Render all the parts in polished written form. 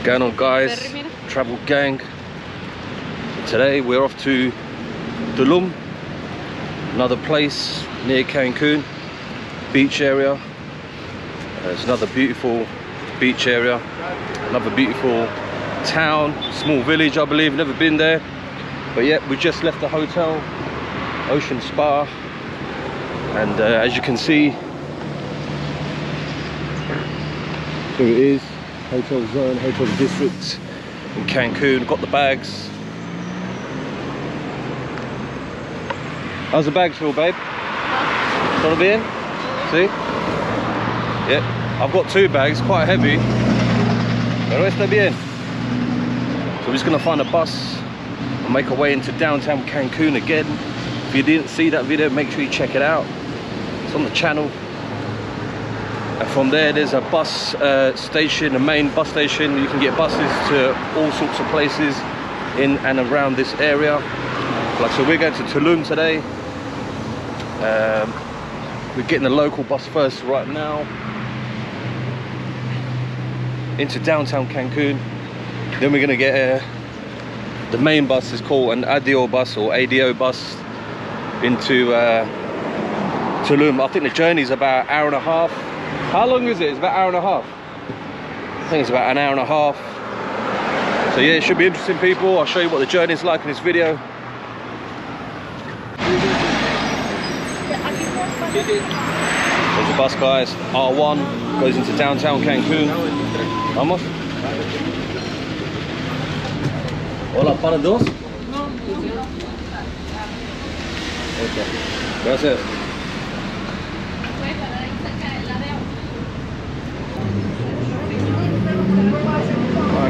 What's going on, guys? Travel gang. Today we're off to Tulum, another place near Cancun, beach area. It's another beautiful beach area, another beautiful town, small village, I believe. Never been there, but yeah, we just left the hotel, Ocean Spa, and as you can see, here it is, hotel zone, hotel district in Cancun. Got the bags. How's the bags feel, babe? Got to be in? See? Yeah, I've got 2 bags, quite heavy. Pero está bien. So we're just gonna find a bus and make our way into downtown Cancun again. If you didn't see that video, make sure you check it out. It's on the channel. And from there, there's a bus station, a main bus station. You can get buses to all sorts of places in and around this area. Like, so we're going to Tulum today. We're getting the local bus first right now into downtown Cancun. Then we're gonna get the main bus is called an ADO bus or ADO bus into Tulum. I think the journey is about an hour and a half. How long is it? It's about an hour and a half. I think it's about an hour and a half. So yeah, it should be interesting, people. I'll show you what the journey is like in this video. There's the bus, guys. R1 goes into downtown Cancun. Vamos. Hola, para dos. Okay. Gracias.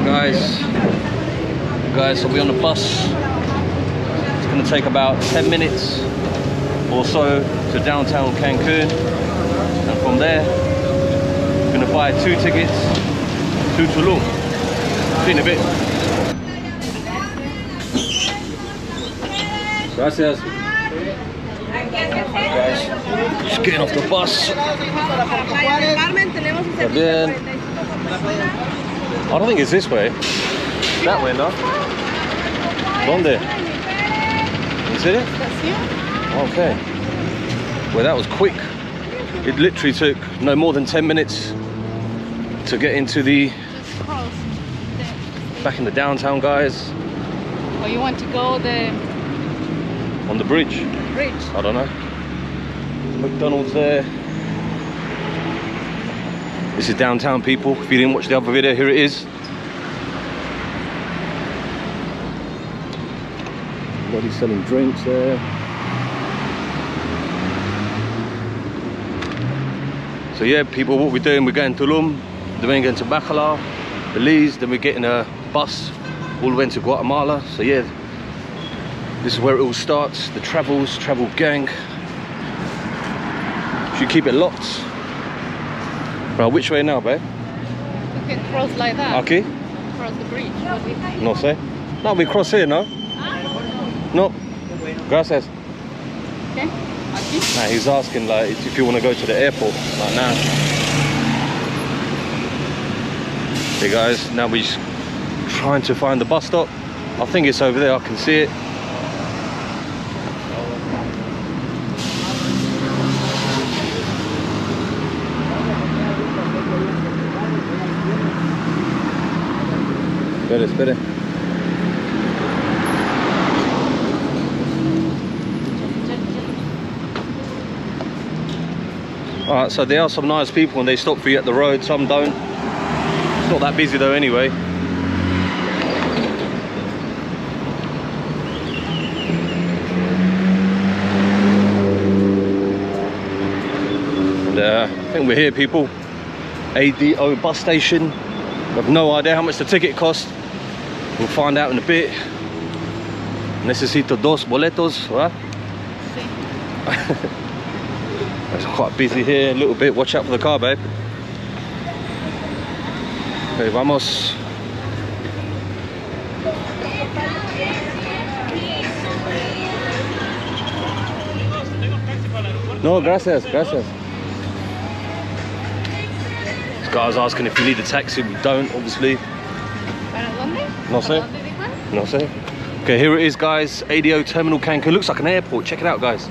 Alright, guys, so we're on the bus. It's gonna take about 10 minutes or so to downtown Cancun, and from there we're gonna buy 2 tickets to Tulum. See you in a bit. Gracias. Guys, just getting off the bus. Bien. I don't think it's this way. That way, no? ¿Dónde? You see it? Okay. Well, that was quick. It literally took no more than 10 minutes to get into the back in the downtown, guys. Or you want to go on the bridge? Bridge. I don't know. McDonald's there. This is downtown, people. If you didn't watch the other video, here it is. Everybody's selling drinks there. So yeah, people, what we're doing, we're going to Tulum, then we're going to Bacalao, Belize, then we're getting a bus all the way to Guatemala. So yeah, this is where it all starts. The travel gang. Should keep it locked. Right, which way now, babe? We can cross like that. Okay. Cross the bridge. No sé. No, we cross here, no? No. Gracias. Okay. Nah, he's asking like if you want to go to the airport. Like now. Hey guys, now we're just trying to find the bus stop. I think it's over there. I can see it. Espere. Alright, so there are some nice people and they stop for you at the road, some don't. It's not that busy though anyway. And I think we're here, people. ADO bus station. I have no idea how much the ticket costs. We'll find out in a bit. Necesito 2 boletos, right? It's quite busy here, a little bit. Watch out for the car, babe. Okay, vamos. No, gracias, gracias. This guy's asking if we need a taxi. We don't, obviously. ¿Para dónde? No sé. ¿Para dónde dijo? No sé. Okay, here it is, guys. ADO Terminal Cancun. Looks like an airport. Check it out, guys.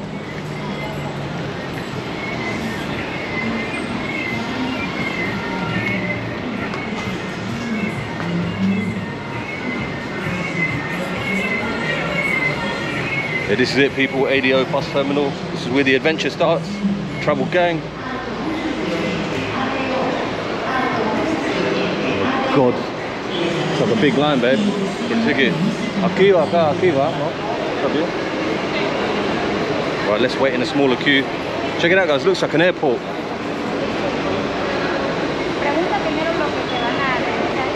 Yeah, this is it, people. ADO bus terminal. This is where the adventure starts. Travel gang. Oh God, it's like a big line, babe. For a ticket. Aquí va, acá, aquí va, no? Está bien. Right, let's wait in a smaller queue. Check it out, guys. Looks like an airport.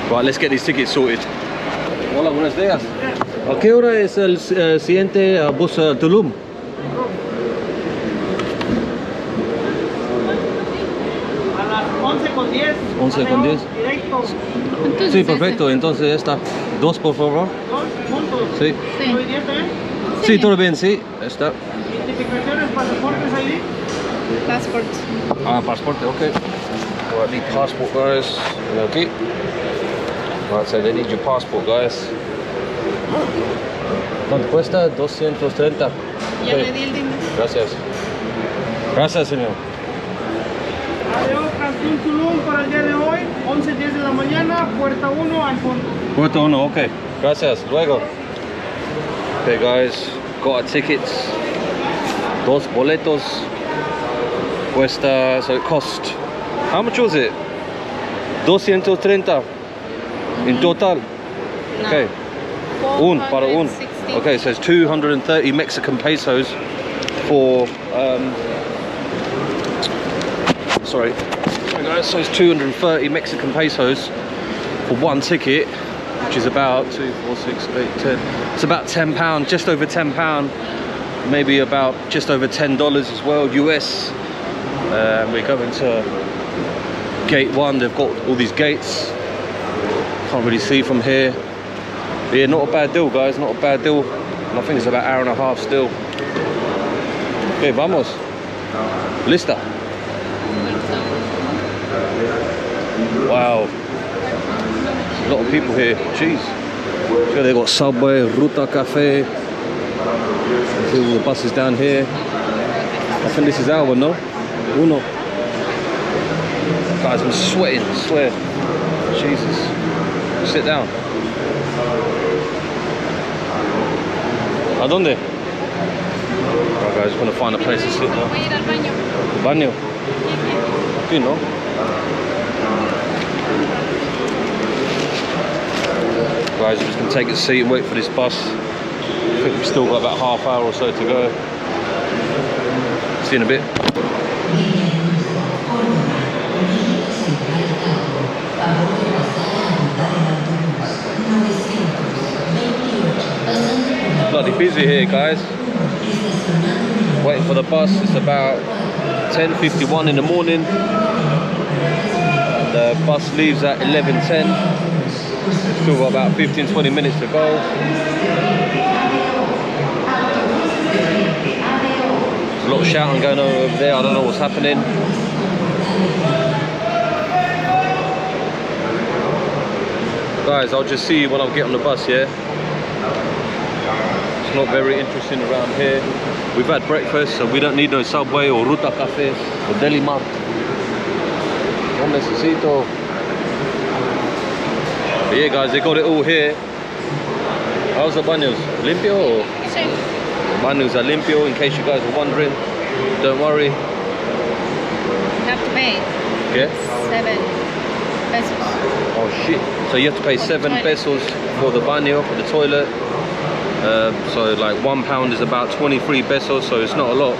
Right, let's get these tickets sorted. Hola, buenos días. ¿A qué hora es el siguiente bus a Tulum? A las 11:10. 11:10. Directo. Entonces, Sí, perfecto. Entonces ya está. Dos, por favor. Dos puntos. Sí. Sí. ¿Hoy día también? Sí, todo bien, sí. Está. Identificaciones, pasaportes ahí. Passport. Ah, pasaporte, okay. Right, need passport, guys. Okay. Right, so they need your passport, guys. ¿Cuánto cuesta? 230. Ya Ok. le di el dinero. Gracias. Gracias, señor. Adiós, Cancún, Tulum para el día de hoy. 11:10 de la mañana, puerta 1 al fondo. Puerto uno, okay. Gracias. Luego. Okay, guys. Got our tickets. Dos boletos. Cuesta, so it cost. How much was it? 230 in total. No. Okay. Un para un. 460. Okay, so it's 230 Mexican pesos for sorry guys, so it's 230 Mexican pesos for one ticket, which is about 2, 4, 6, 8, 10. It's about £10, just over £10, maybe about just over $10 as well, US. We're going to gate 1. They've got all these gates. Can't really see from here. But yeah, not a bad deal, guys, not a bad deal. And I think it's about an hour and a half still. Okay, vamos. Lista. Wow. There's a lot of people here. Jeez. So they've got Subway, Ruta Cafe. There's all the buses down here. I think this is our one, no? Uno. Guys, I'm sweating, I swear. Jesus. Sit down. ¿A dónde? Right, guys, just want to find a place to sit now. Voy a ir al baño. Baño. Aquí, no? Guys, I'm just going to take a seat and wait for this bus. I think we've still got about half hour or so to go. See you in a bit. Bloody busy here, guys. Waiting for the bus. It's about 10:51 in the morning. The bus leaves at 11:10. Still got about 15-20 minutes to go. There's a lot of shouting going on over there. I don't know what's happening. Guys, I'll just see you when I get on the bus, yeah? It's not very interesting around here. We've had breakfast, so we don't need no Subway or Ruta Café or Deli Mart. No necesito. But yeah, guys, they got it all here. How's the baños? Limpio or? Sí. The baños are limpio, in case you guys are wondering. Don't worry. You have to pay Yeah? 7 pesos. Oh shit. So you have to pay 7 pesos for the baño, for the toilet. So like £1 is about 23 pesos, so it's not a lot.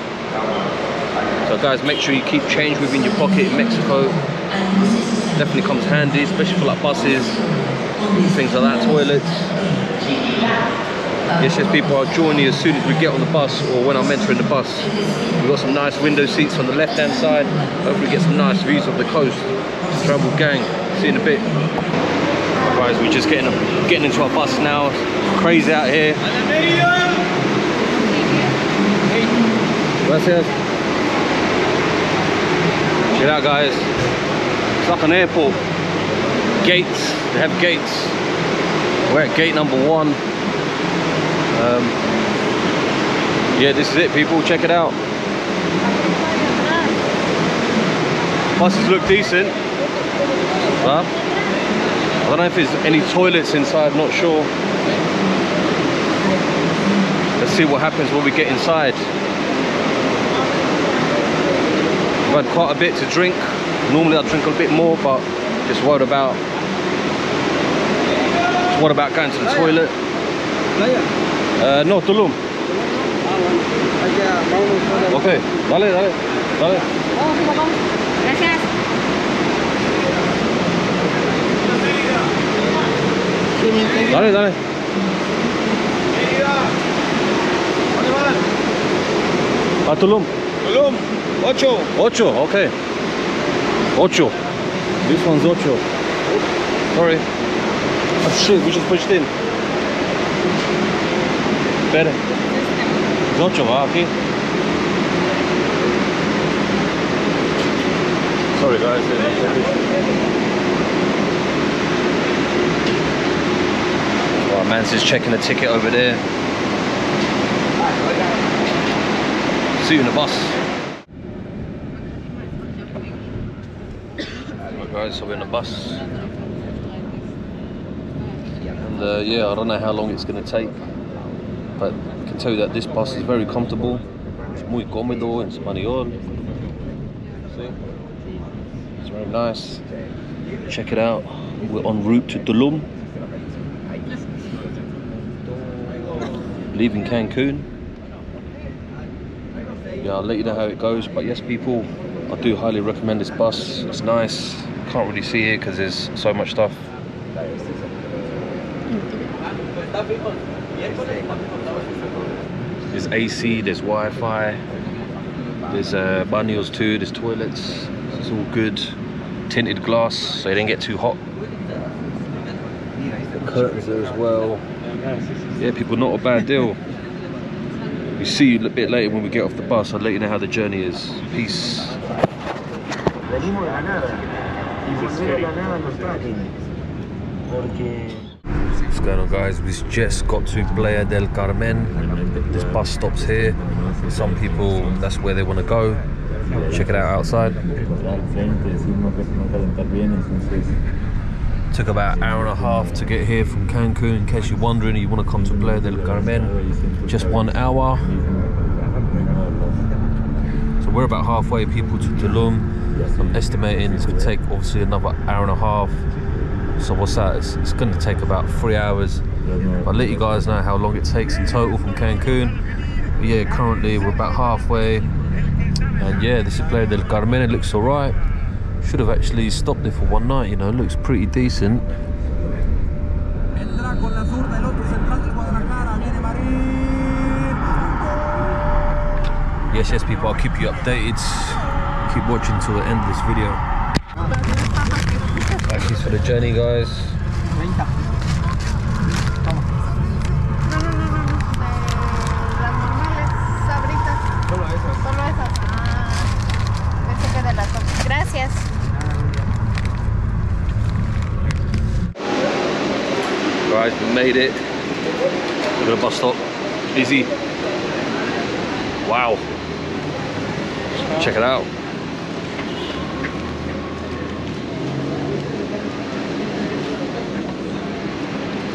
So guys, make sure you keep change within your pocket in Mexico. Definitely comes handy, especially for like buses, things like that, toilets. Yes, yes, people, I'll join you as soon as we get on the bus or when I'm entering the bus. We've got some nice window seats on the left hand side. Hopefully get some nice views of the coast. Travel gang, see you in a bit. Guys, we're just getting into our bus now. It's crazy out here. Gracias. Check it out, guys. It's like an airport. Gates, they have gates. We're at gate number 1. Yeah, this is it, people. Check it out. Buses look decent. Huh? I don't know if there's any toilets inside, not sure. Let's see what happens when we get inside. I've had quite a bit to drink. Normally I drink a bit more, but just worried about going to the toilet. No, Tulum. Okay, dale. Gracias. Dale. A Tulum. Tulum, 8. 8, okay. 8. This one's 8. Sorry. Oh shit, we just pushed in. Espera. Es 8, va aquí. Sorry guys. Well, man's just checking the ticket over there. See you in the bus. Alright guys, so we're in the bus. And yeah, I don't know how long it's going to take, but I can tell you that this bus is very comfortable. It's muy cómodo en español. See? It's very nice. Check it out. We're en route to Tulum. Leaving Cancun. Yeah, I'll let you know how it goes, but yes people, I do highly recommend this bus. It's nice. Can't really see it because there's so much stuff. There's AC, there's Wi-Fi, there's baños too, there's toilets. It's all good. Tinted glass so it didn't get too hot. The curtains there as well. Yeah people, not a bad deal. We see you a bit later when we get off the bus. I'll let you know how the journey is. Peace. What's going on guys? We just got to Playa del Carmen. This bus stops here. Some people, that's where they want to go. Check it out outside. Took about an hour and a half to get here from Cancun. In case you're wondering, you want to come to Playa del Carmen, just 1 hour. So we're about halfway people to Tulum. I'm estimating it's going to take obviously another hour and a half. So what's that? It's going to take about 3 hours. I'll let you guys know how long it takes in total from Cancun. But yeah, currently we're about halfway. And yeah, this is Playa del Carmen. It looks alright. Should have actually stopped there for one night, you know, it looks pretty decent. Yes people, I'll keep you updated. Keep watching till the end of this video. Thanks for the journey guys. Gracias. Guys, we made it. Look at the bus stop. Easy. Wow. Check it out.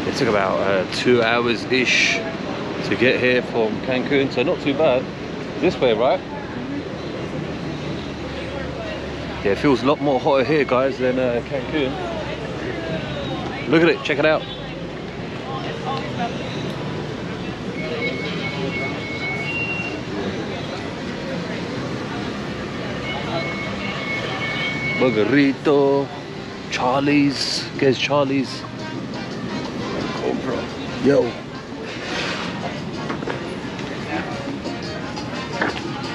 It took about 2 hours-ish to get here from Cancun, so not too bad. This way, right? Yeah, it feels a lot more hotter here, guys, than Cancun. Look at it, check it out. Burgerito, Charlie's. Guess Charlie's. GoPro. Yo.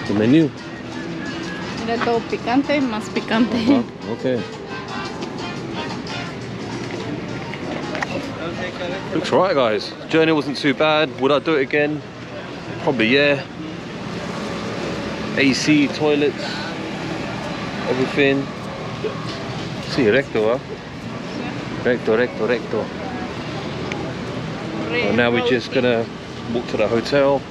The menu. Era todo picante, más picante. Okay. Looks right, guys. Journey wasn't too bad. Would I do it again? Probably, yeah. AC, toilets, everything. Sí, recto, huh? Recto. And now we're just gonna walk to the hotel.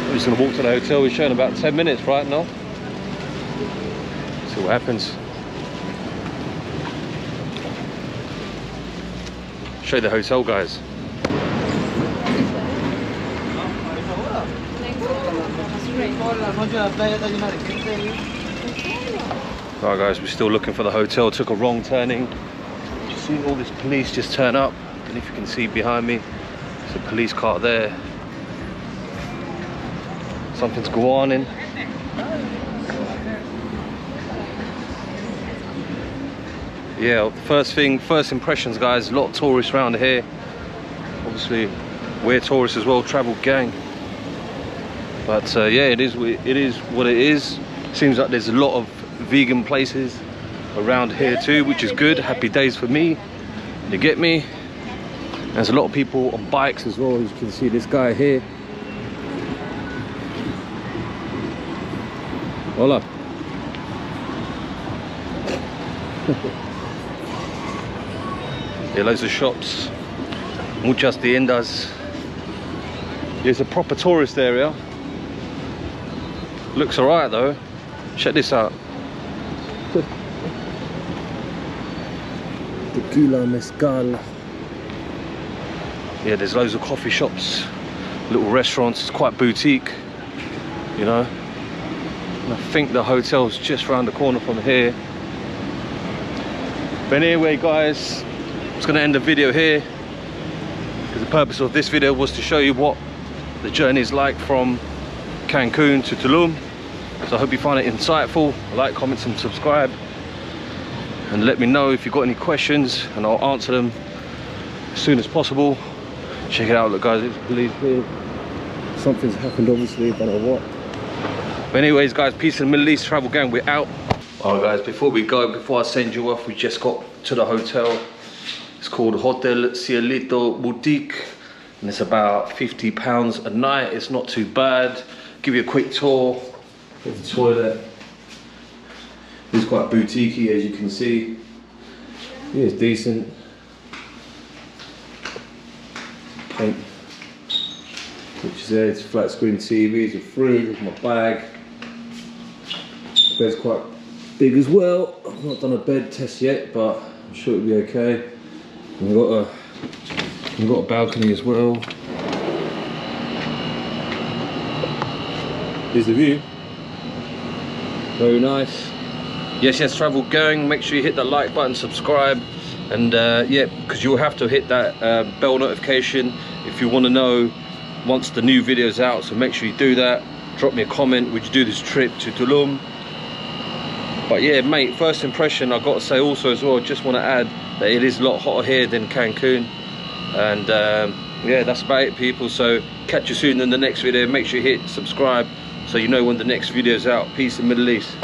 We're just gonna walk to the hotel. We're showing about 10 minutes right now. See what happens. Show you the hotel, guys. Alright guys, we're still looking for the hotel. Took a wrong turning. You see all this police just turn up. And if you can see behind me, there's a police car there. Something's going on in. Yeah, first impressions, guys. A lot of tourists around here. Obviously, we're tourists as well, travel gang. But yeah, it is what it is. Seems like there's a lot of vegan places around here too, which is good. Happy days for me. You get me? There's a lot of people on bikes as well. As you can see, this guy here. Hola. Yeah, loads of shops, muchas tiendas. It's a proper tourist area. Looks alright though. Check this out. Tequila, mezcal. Yeah, there's loads of coffee shops, little restaurants. It's quite boutique, you know. And I think the hotel's just around the corner from here. But anyway, guys, I'm just gonna end the video here because the purpose of this video was to show you what the journey is like from Cancun to Tulum. So I hope you find it insightful. Like, comment and subscribe, and let me know if you've got any questions and I'll answer them as soon as possible. Check it out, look guys, it's police here. Something's happened obviously, don't know what. But anyways guys, peace in the Middle East, travel gang, we're out. Alright guys, before we go, before I send you off, we just got to the hotel. It's called Hotel Cielito Boutique, and it's about £50 a night. It's not too bad. Give you a quick tour of the toilet. It's quite boutiquey, as you can see. Yeah, it's decent. Paint, which is there. It's flat screen TV. It's a fridge. It's my bag. Bed's quite big as well. I've not done a bed test yet, but I'm sure it'll be okay. And we've got a balcony as well. Here's the view. Very nice. Yes, travel gang. Make sure you hit that like button, subscribe, and yeah, because you'll have to hit that bell notification if you want to know once the new video's out. So make sure you do that. Drop me a comment. Would you do this trip to Tulum? But yeah, mate, first impression, I've got to say also as well, just want to add that it is a lot hotter here than Cancun. And yeah, that's about it, people. So catch you soon in the next video. Make sure you hit subscribe so you know when the next video's out. Peace in the Middle East.